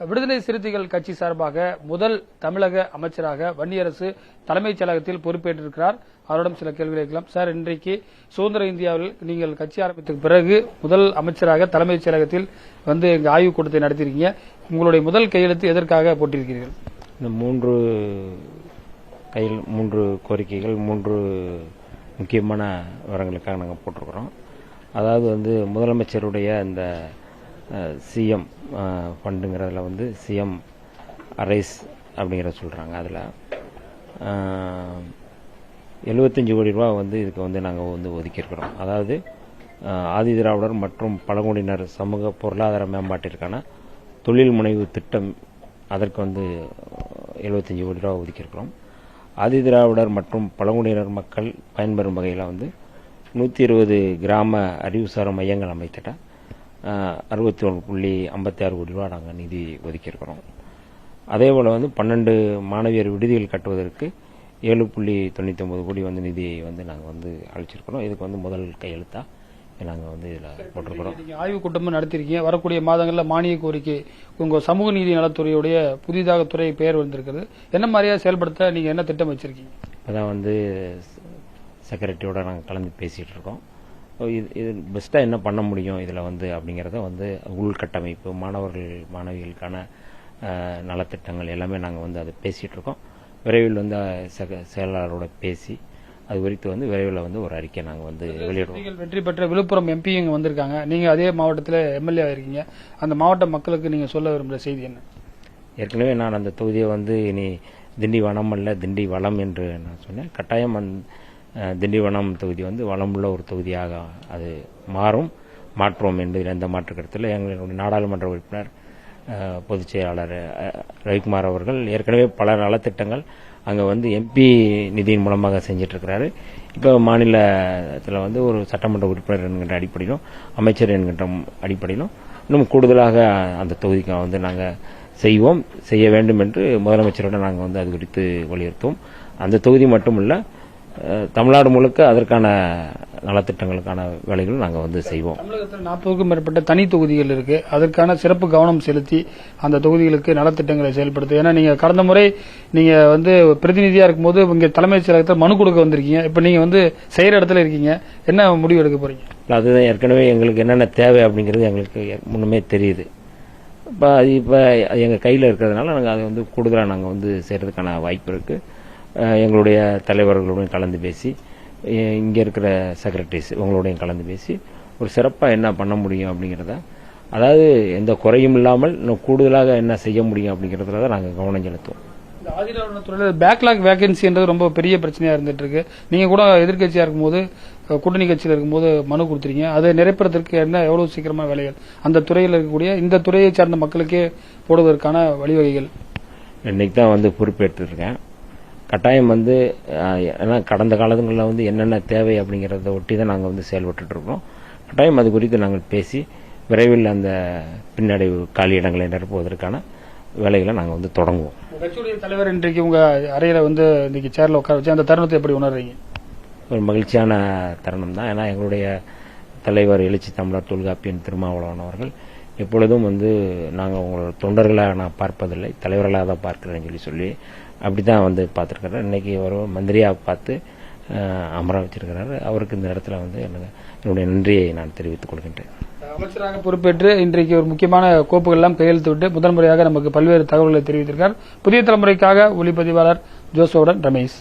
விடுதலை சிறுத்தைகள் கட்சி சார்பாக முதல் தமிழக அமைச்சராக வன்னியரசு தலைமைச் செயலகத்தில் பொறுப்பேற்றிருக்கிறார். அவரிடம் சில கேள்விகளை கேட்கலாம். சார், இன்றைக்கு சுதந்திர இந்தியாவில் நீங்கள் கட்சி ஆரம்பித்த பிறகு முதல் அமைச்சராக தலைமைச் செயலகத்தில் வந்து இங்கு ஆய்வுக் கூட்டத்தை நடத்தியிருக்கீங்க. உங்களுடைய முதல் கையெழுத்து எதற்காக போட்டிருக்கிறீர்கள்? இந்த மூன்று கோரிக்கைகள், 3 முக்கியமான விவரங்களுக்காக நாங்கள் போட்டிருக்கிறோம். அதாவது வந்து முதலமைச்சருடைய இந்த சிஎம் ஃபண்டுங்கிறதுல வந்து சிஎம் அரைஸ் அப்படிங்கிற சொல்கிறாங்க. அதில் 75 கோடி ரூபா வந்து இதுக்கு வந்து நாங்கள் வந்து ஒதுக்கியிருக்கிறோம். அதாவது ஆதி திராவிடர் மற்றும் பழங்குடியினர் சமூக பொருளாதார மேம்பாட்டிற்கான தொழில் முனைவு திட்டம், அதற்கு வந்து 75 கோடி ரூபா ஒதுக்கியிருக்கிறோம். ஆதி திராவிடர் மற்றும் பழங்குடியினர் மக்கள் பயன்பெறும் வகையில் வந்து 120 கிராம அறிவுசார மையங்கள் அமைத்திட்ட 61.56 கோடி ரூபா நாங்கள் நிதி ஒதுக்கியிருக்கிறோம். அதே போல் வந்து 12 மாணவியர் விடுதிகள் கட்டுவதற்கு 7.99 கோடி வந்து நிதியை வந்து நாங்கள் வந்து அளிச்சிருக்கிறோம். இதுக்கு வந்து முதல் கையெழுத்தா நாங்கள் வந்து இதில் போட்டிருக்கிறோம். ஆய்வுக் கூட்டமும் நடத்திருக்கீங்க. வரக்கூடிய மாதங்களில் மானிய கோரிக்கை உங்கள் சமூக நீதி நலத்துறையுடைய புதிதாக துறை பெயர் வந்திருக்கிறது. என்ன மாதிரியாக செயல்படுத்த நீங்கள் என்ன திட்டம் வச்சிருக்கீங்க? அதான் வந்து செக்ரட்டரியோட நாங்கள் கலந்து பேசிகிட்டு இருக்கோம். இது பெஸ்ட்டாக என்ன பண்ண முடியும் இதில் வந்து அப்படிங்கிறத வந்து உள்கட்டமைப்பு, மாணவர்கள் மாணவிகளுக்கான நலத்திட்டங்கள் எல்லாமே நாங்கள் வந்து அதை பேசிகிட்டு இருக்கோம். விரைவில் வந்து செயலாளரோட பேசி அது குறித்து வந்து விரைவில் வந்து ஒரு அறிக்கை நாங்கள் வந்து வெளியிடுவோம். நீங்கள் வெற்றி பெற்ற விழுப்புரம் எம்பி இங்கே வந்திருக்காங்க. நீங்கள் அதே மாவட்டத்தில் எம்எல்ஏ இருக்கீங்க. அந்த மாவட்ட மக்களுக்கு நீங்கள் சொல்ல விரும்புகிற செய்தி என்ன? ஏற்கனவே நான் அந்த தொகுதியை வந்து இனி திண்டி வனம் அல்ல திண்டி வளம் என்று நான் சொன்னேன். கட்டாயம் திண்டிவனம் தொகுதி வந்து வளமுள்ள ஒரு தொகுதியாக அது மாற்றுவோம் என்பதில் எந்த மாற்று கருத்தில் எங்களுடைய நாடாளுமன்ற உறுப்பினர் பொதுச் செயலாளர் ரவிக்குமார் அவர்கள் ஏற்கனவே பல நலத்திட்டங்கள் அங்கே வந்து எம்பி நிதியின் மூலமாக செஞ்சிட்டு இருக்கிறாரு. இப்போ மாநிலத்தில் வந்து ஒரு சட்டமன்ற உறுப்பினர் என்கின்ற அடிப்படையிலும் அமைச்சர் என்கின்ற அடிப்படையிலும் இன்னும் கூடுதலாக அந்த தொகுதிக்கு வந்து நாங்கள் செய்ய வேண்டும் என்று முதலமைச்சரோட நாங்கள் வந்து அது குறித்து வலியுறுத்துவோம். அந்த தொகுதி மட்டுமல்ல, தமிழ்நாடு முழுக்க அதற்கான நலத்திட்டங்களுக்கான வேலைகள் நாங்கள் வந்து செய்வோம். தமிழகத்தில் 40க்கும் மேற்பட்ட தனி தொகுதிகள் இருக்கு. அதற்கான சிறப்பு கவனம் செலுத்தி அந்த தொகுதிகளுக்கு நலத்திட்டங்களை செயல்படுத்த. ஏன்னா நீங்க கடந்த முறை நீங்க வந்து பிரதிநிதியா இருக்கும்போது இங்க தலைமைச் செயலகத்தில் மனு கொடுக்க வந்திருக்கீங்க. இப்ப நீங்க வந்து செய்யற இடத்துல இருக்கீங்க. என்ன முடிவு எடுக்க போறீங்க? அதுதான் ஏற்கனவே எங்களுக்கு என்னென்ன தேவை அப்படிங்கிறது எங்களுக்கு முன்னுமே தெரியுது. இப்போ எங்கள் கையில் இருக்கிறதுனால நாங்கள் அதை வந்து கூடுதலாக நாங்கள் வந்து செய்கிறதுக்கான வாய்ப்பு இருக்குது. எங்களுடைய தலைவர்களுடன் கலந்து பேசி, இங்கே இருக்கிற செக்ரட்டரிஸ் உங்களுடையும் கலந்து பேசி ஒரு சிறப்பாக என்ன பண்ண முடியும் அப்படிங்கிறத, அதாவது எந்த குறையும் இல்லாமல் இன்னும் கூடுதலாக என்ன செய்ய முடியும் அப்படிங்கிறதுல தான் நாங்கள் கவனம் செலுத்துவோம். இந்த ஆதிராவிட துறையில் பேக்லாக் வேகன்சின்றது ரொம்ப பெரிய பிரச்சனையாக இருந்துட்டு இருக்கு. நீங்கள் கூட எதிர்கட்சியாக இருக்கும்போது, கூட்டணி கட்சியில் இருக்கும்போது மனு கொடுத்துருக்கீங்க. அதை நிறைவேறதற்கு என்ன எவ்வளவு சீக்கிரமான வேலைகள் அந்த துறையில் இருக்கக்கூடிய இந்த துறையை சார்ந்த மக்களுக்கே போடுவதற்கான வழிவகைகள்? இன்னைக்கு தான் வந்து பொறுப்பேற்றிருக்கேன். கட்டாயம் வந்து ஏன்னா கடந்த காலங்களில் வந்து என்னென்ன தேவை அப்படிங்கிறத ஒட்டி தான் நாங்கள் வந்து செயல்பட்டு இருக்கோம். கட்டாயம் அது குறித்து நாங்கள் பேசி விரைவில் அந்த பின்னடைவு காலி இடங்களை நிரப்புவதற்கான வேலைகளை நாங்கள் வந்து தொடங்குவோம். கட்சியுடைய தலைவர் இன்றைக்கு உங்க அறையில வந்து இன்னைக்கு சேர்ல உட்கார வச்சு அந்த தருணத்தை எப்படி உணர்றீங்க? ஒரு மகிழ்ச்சியான தருணம் தான். ஏன்னா எங்களுடைய தலைவர் எழுச்சி தமிழர் தொல்காப்பியன் திருமாவளவன் அவர்கள் எப்பொழுதும் வந்து நாங்கள் உங்களோட தொண்டர்களாக நான் பார்ப்பதில்லை, தலைவர்களாக தான் பார்க்கிறேன்னு சொல்லி அப்படிதான் வந்து பார்த்துருக்கிறார். இன்னைக்கு ஒரு மந்திரியாக பார்த்து அமர வச்சிருக்கிறாரு. அவருக்கு இந்த இடத்துல வந்து என்னுடைய நன்றியை நான் தெரிவித்துக் கொள்கின்றேன். அமைச்சராக பொறுப்பேற்று இன்றைக்கு ஒரு முக்கியமான கோப்புகள் எல்லாம் கையெழுத்து விட்டு முதல் முறையாக நமக்கு பல்வேறு தகவல்களை தெரிவித்திருக்கிறார். புதிய தலைமுறைக்காக ஒளிப்பதிவாளர் ஜோசோவுடன் ரமேஷ்.